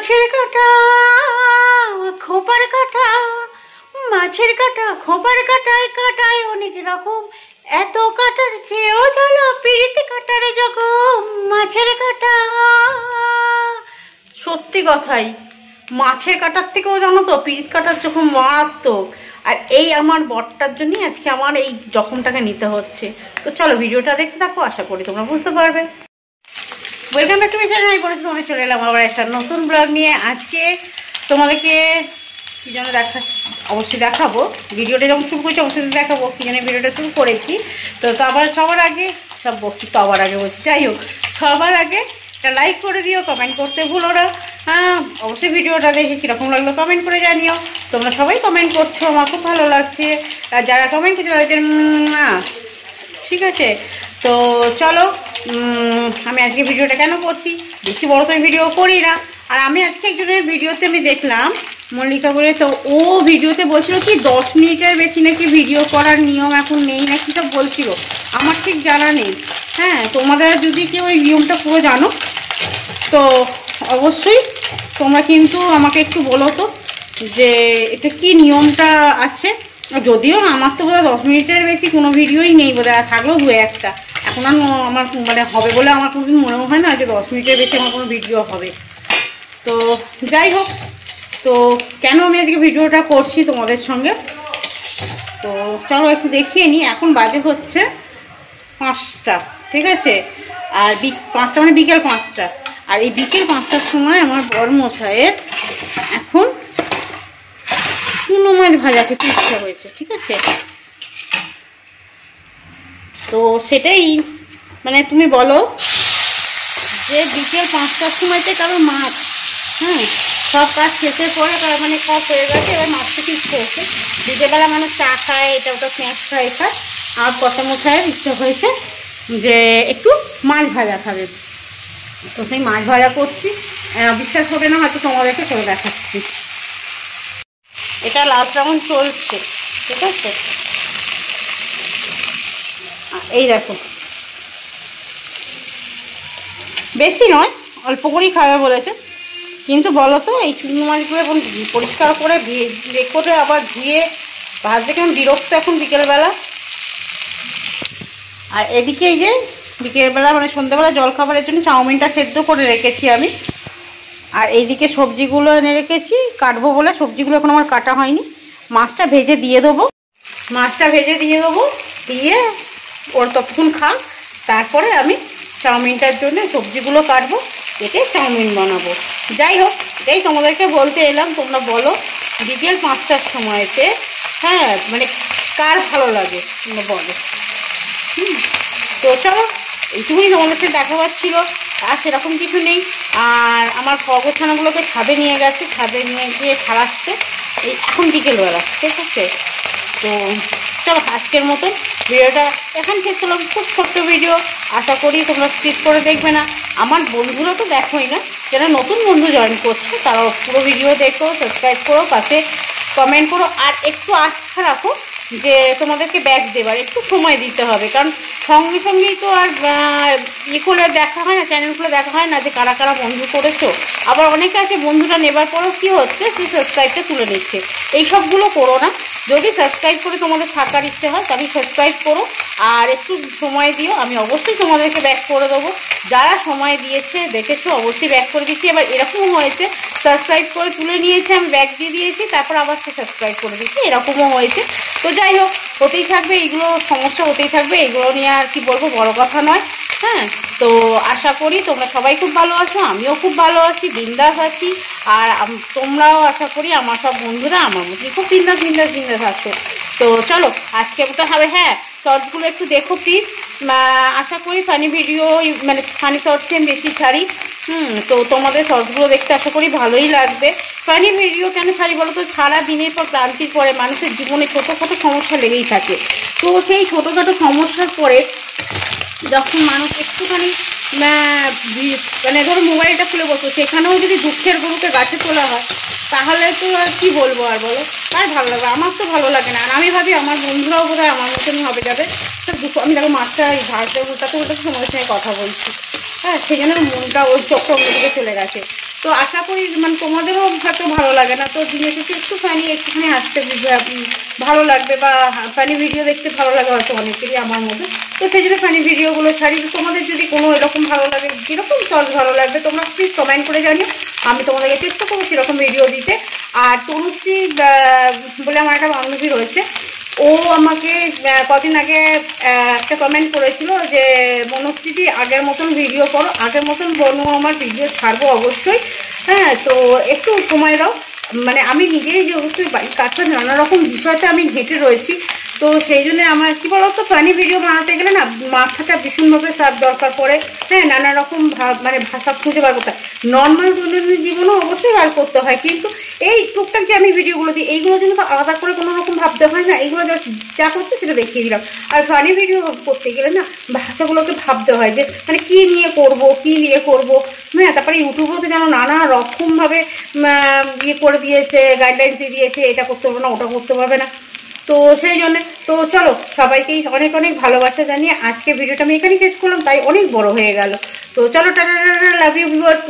মাছের কাঁটা খোপার কাঁটা, মাছের কাঁটা খোপার কাঁটায় কাঁটায় অনেক রকম, এত কাঁটার চেয়েও চলো পিরিতি কাঁটারে জখম। মাছের কাঁটা, সত্যি কথাই মাছের কাঁটার থেকেও জানো তো পিরিত কাঁটার জখম মারাত্মক। আর এই আমার বরটার জন্যই আজকে আমার এই জখমটাকে নিতে হচ্ছে। তো চলো ভিডিওটা দেখতে থাকো, আশা করি তোমরা বুঝতে পারবে। Welcome back to my channel. আমি পরে তোমাদের চলে এলাম আবার একটা নতুন ব্লগ নিয়ে। আজকে তোমাদেরকে কি যেন অবশ্যই দেখাবো, ভিডিওটা যখন শুরু করছি অবশ্যই দেখাবো কি যেন ভিডিওটা শুরু করেছি। তো আবার সবার আগে সব বলছি, তো আবার আগে বলছি, যাই হোক সবার আগে একটা লাইক করে দিও, কমেন্ট করতে ভুলো না। হ্যাঁ অবশ্যই ভিডিওটা দেখে কীরকম লাগলো কমেন্ট করে জানিও। তোমরা সবাই কমেন্ট করছো, আমার খুব ভালো লাগছে। আর যারা কমেন্ট করছে তাদের ঠিক আছে। তো চলো, আমি আজকে ভিডিওটা কেন করছি, বেশি বড় তো ভিডিও করি না। আর আমি আজকে একজনের ভিডিওতে আমি দেখলাম মল্লিকা বলে, তো ও ভিডিওতে বলছিল কি 10 মিনিটের বেশি নাকি ভিডিও করার নিয়ম এখন নেই নাকি সব বলছিল, আমার ঠিক জানা নেই। হ্যাঁ তোমাদের যদি কেউ ওই নিয়মটা পুরো জানো তো অবশ্যই তোমরা কিন্তু আমাকে একটু বলো তো যে এটা কি নিয়মটা আছে। যদিও আমার তো বোধহয় 10 মিনিটের বেশি কোনো ভিডিওই নেই বোধহয়, আর থাকলেও 2-1টা। এখন আর আমার মানে হবে বলে আমার কোনোদিন মনেও হয় না যে 10 মিনিটের বেশি আমার কোনো ভিডিও হবে। তো যাই হোক, তো কেন আমি আজকে ভিডিওটা করছি তোমাদের সঙ্গে, তো চলো একটু দেখিয়ে নিই। এখন বাজে হচ্ছে 5টা, ঠিক আছে। আর 5টা মানে বিকেল 5টা। আর এই বিকেল 5টার সময় আমার বর মশাইয়ের এখন চুনো মাছ ভাজা খেতে ইচ্ছা হয়েছে, ঠিক আছে। তো সেটাই মানে তুমি বলো যে বিকেল 5টার সময়তে কারো মাছ, হ্যাঁ সব কাজ শেষের পরে মানে সব হয়ে গেছে, এবার মাছ খেতে ইচ্ছে হয়েছে। বিকেলবেলা মানুষ চা খায়, এটা ওটা স্ন্যাক্স খায় খায়, আর কর্তা মশাইয়ের ইচ্ছে হয়েছে যে একটু মাছ ভাজা খাবে। তো সেই মাছ ভাজা করছি, বিশ্বাস হবে না হয়তো তোমাদেরকে করে দেখাচ্ছি। এটা লাস্ট রাউন্ড চলছে, ঠিক আছে। এই দেখো, বেশি নয় অল্প করেই খাবে বলেছে, কিন্তু বলো তো এই চুনো মাছগুলো এখন পরিষ্কার করে করে আবার ধুয়ে ভাজতে কেমন বিরক্ত এখন বিকেলবেলা। আর এদিকে এই যে বিকেলবেলা মানে সন্ধ্যাবেলা জলখাবারের জন্য চাউমিনটা সেদ্ধ করে রেখেছি আমি। আর এইদিকে সবজিগুলো এনে রেখেছি, কাটবো বলে সবজিগুলো এখন আমার কাটা হয়নি। মাছটা ভেজে দিয়ে দেবো, দিয়ে ওর ততক্ষণ খাক, তারপরে আমি চাউমিনটার জন্য সবজিগুলো কাটবো, কেটে চাউমিন বানাবো। যাই হোক এটাই তোমাদেরকে বলতে এলাম। তোমরা বলো বিকেল 5টার সময়তে হ্যাঁ মানে কার ভালো লাগে তোমরা বলো। তো চলো এইটুকুই তোমাদেরকে দেখাবার ছিল, আর সেরকম কিছু নেই। আর আমার খরগোছানাগুলোকে ছাদে নিয়ে গেছে, ছাদে নিয়ে গিয়ে খাওয়াচ্ছে এই এখন বিকেলবেলা, ঠিক আছে। তো চলো আজকের মতো ভিডিওটা এখান শেষ করলাম, খুব ছোট্ট ভিডিও, আশা করি তোমরা স্কিপ করে দেখবে না। আমার বন্ধুরা তো দেখোই না, যারা নতুন বন্ধু জয়েন করছে তারাও পুরো ভিডিও দেখো, সাবস্ক্রাইব করো, পাশে কমেন্ট করো, আর একটু আস্থা রাখো যে তোমাদেরকে ব্যাক দেবার একটু সময় দিতে হবে, কারণ সঙ্গে সঙ্গেই তো আর খুলে দেখা হয় না, চ্যানেল খুলে দেখা হয় না যে কারা কারা বন্ধু করেছো। আবার অনেকে আছে বন্ধুটা নেবার পরও কী হচ্ছে সেই সাবস্ক্রাইবটা তুলে নিচ্ছে, এই সবগুলো করো না। যদি সাবস্ক্রাইব করে তোমাদের থাকার ইচ্ছে হয় তাহলে সাবস্ক্রাইব করো, আর একটু সময় দিও, আমি অবশ্যই তোমাদেরকে ব্যাক করে দেবো। যারা সময় দিয়েছে দেখেছো অবশ্যই ব্যাক করে দিচ্ছি। এবার এরকমও হয়েছে সাবস্ক্রাইব করে তুলে নিয়েছে, আমি ব্যাক দিয়ে দিয়েছি, তারপর আবার সে সাবস্ক্রাইব করে দিচ্ছি, এরকমও হয়েছে। তো যাই হোক হতেই থাকবে, এইগুলো সমস্যা হতেই থাকবে, এগুলো নিয়ে আর কি বলবো, বড় কথা নয়। হ্যাঁ তো আশা করি তোমরা সবাই খুব ভালো আছো, আমিও খুব ভালো আছি, বিন্দাস আছি। আর তোমরাও আশা করি আমার সব বন্ধুরা আমার মধ্যে খুব বিন্দাস আছো। তো চলো আজকে ওটা হবে, হ্যাঁ শর্টসগুলো একটু দেখো প্লিজ। আশা করি ফানি ভিডিও মানে ফানি শর্টসে আমি বেশি ছাড়ি। তো তোমাদের শর্টসগুলো দেখতে আশা করি ভালোই লাগবে। ফানি ভিডিও কেন ছাড়ি বলো তো, সারা দিনের পর ক্লান্তির পরে মানুষের জীবনে ছোটোখাটো সমস্যা লেগেই থাকে। তো সেই ছোটোখাটো সমস্যার পরে যখন মানুষ একটুখানি মানে ধরো মোবাইলটা খুলে বসো, সেখানেও যদি দুঃখের গরুকে গাছে তোলা হয় তাহলে তো আর কি বলবো, আর বলো তাই ভালো লাগবে, আমার তো ভালো লাগে না। আর আমি ভাবি আমার বন্ধুরাও বোধহয় আমার মতনই হবে, যাবে দুঃখ। আমি দেখো মাছটা ভাজতে উল্টাতে তোমাদের সঙ্গে কথা বলছি, হ্যাঁ সেই জন্য মনটা ওই চোখটা অন্যদিকে চলে গেছে। তো আশা করি মানে তোমাদেরও হয়তো ভালো লাগে না, তো দিনে শেষে একটুখানি হাসতে ভালো লাগবে, বা ফানি ভিডিও দেখতে ভালো লাগে হয়তো অনেকেরই আমার মধ্যে। তো সেই জন্য ফানি ভিডিওগুলো ছাড়ি। তোমাদের যদি কোনো এরকম ভালো লাগে, যেরকম সহজ ভালো লাগবে তোমরা প্লিজ কমেন্ট করে জানিও, আমি তোমাদেরকে চেষ্টা করবো সেরকম ভিডিও দিতে। আর তনুশ্রী বলে আমার একটা বান্ধবী রয়েছে, ও আমাকে কদিন আগে একটা কমেন্ট করেছিল যে মনস্মৃতি আগের মতন ভিডিও করো, আগের মতন বনো, আমার ভিডিও ছাড়বো অবশ্যই। হ্যাঁ, তো একটু সময় দাও। মানে আমি নিজেই যে অবশ্যই বাড়ির কাজটা নানা রকম বিষয়তে আমি ঘেঁটে রয়েছি, তো সেই জন্য আমার কী বলতো ফানি ভিডিও বানাতে গেলে না মাথাটা ভীষণভাবে সার দরকার পড়ে। হ্যাঁ, নানা রকম মানে ভাষা খুঁজে বার করতে হয়। নর্মাল দৈনন্দিন জীবনেও অবশ্যই বার করতে হয়, কিন্তু এই টুকটাক যে আমি ভিডিওগুলো দিই এইগুলোর জন্য তো আলাদা করে কোনো রকম ভাবতে হয় না, এইগুলো যা করছে সেটা দেখিয়ে দিলাম। আর ফানি ভিডিও করতে গেলে না ভাষাগুলোকে ভাবতে হয় যে মানে কী নিয়ে করবো। হ্যাঁ, তারপরে ইউটিউবেও তো যেন নানা রকমভাবে ইয়ে করে দিয়েছে, গাইডলাইন দিয়ে দিয়েছে, এটা করতে পারবে না, ওটা করতে পারবে না। তো সেই জন্যে তো চলো সবাইকেই অনেক অনেক ভালোবাসা জানিয়ে আজকে ভিডিওটা আমি এখানেই শেষ করলাম, তাই অনেক বড় হয়ে গেল। তো চলো টাটা, লাভ ইউ ভিউয়ার্স।